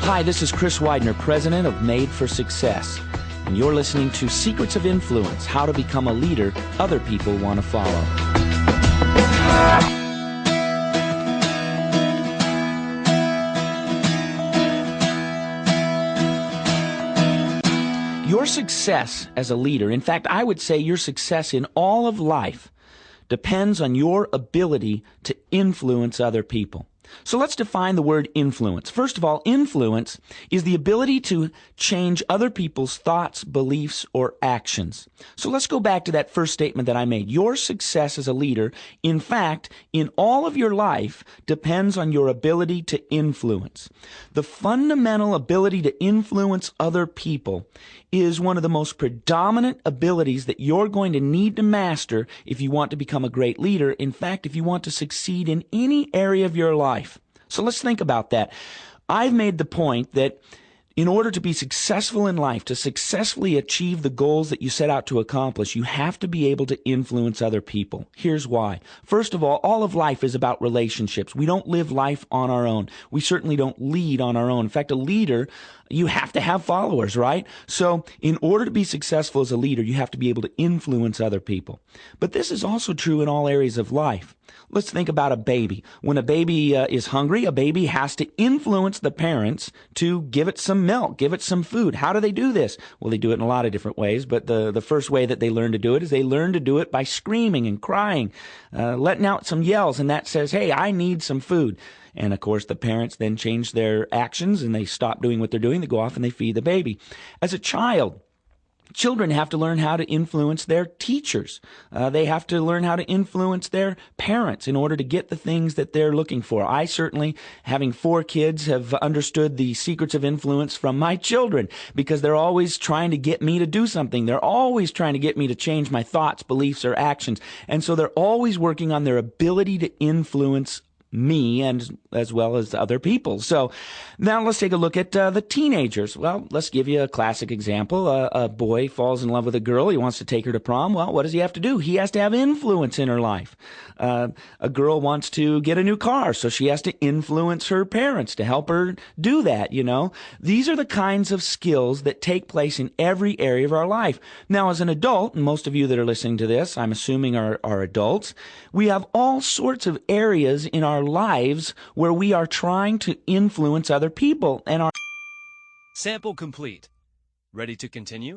Hi, this is Chris Widener, president of Made for Success, and you're listening to Secrets of Influence, how to become a leader other people want to follow. Your success as a leader, in fact, I would say your success in all of life, depends on your ability to influence other people. So let's define the word influence. First of all, influence is the ability to change other people's thoughts, beliefs, or actions. So let's go back to that first statement that I made. Your success as a leader, in fact, in all of your life, depends on your ability to influence. The fundamental ability to influence other people is one of the most predominant abilities that you're going to need to master if you want to become a great leader. In fact, if you want to succeed in any area of your life. So let's think about that. I've made the point that in order to be successful in life, to successfully achieve the goals that you set out to accomplish, you have to be able to influence other people. Here's why. First of all of life is about relationships. We don't live life on our own. We certainly don't lead on our own. In fact, a leader, you have to have followers, right? So in order to be successful as a leader, you have to be able to influence other people. But this is also true in all areas of life. Let's think about a baby. When a baby is hungry, a baby has to influence the parents to give it some milk, give it some food. How do they do this? Well, they do it in a lot of different ways, but the first way that they learn to do it is they learn to do it by screaming and crying, letting out some yells, and that says, hey, I need some food. And of course, the parents then change their actions and they stop doing what they're doing. They go off and they feed the baby. As a child, children have to learn how to influence their teachers. They have to learn how to influence their parents in order to get the things that they're looking for. I certainly, having 4 kids, have understood the secrets of influence from my children because they're always trying to get me to do something. They're always trying to get me to change my thoughts, beliefs, or actions. And so they're always working on their ability to influence me and as well as other people. So now let's take a look at the teenagers. Well, let's give you a classic example. A boy falls in love with a girl. He wants to take her to prom. Well, what does he have to do? He has to have influence in her life. A girl wants to get a new car, so she has to influence her parents to help her do that, you know. These are the kinds of skills that take place in every area of our life. Now, as an adult, and most of you that are listening to this, I'm assuming are adults, we have all sorts of areas in our lives where we are trying to influence other people and our Sample complete. Ready to continue?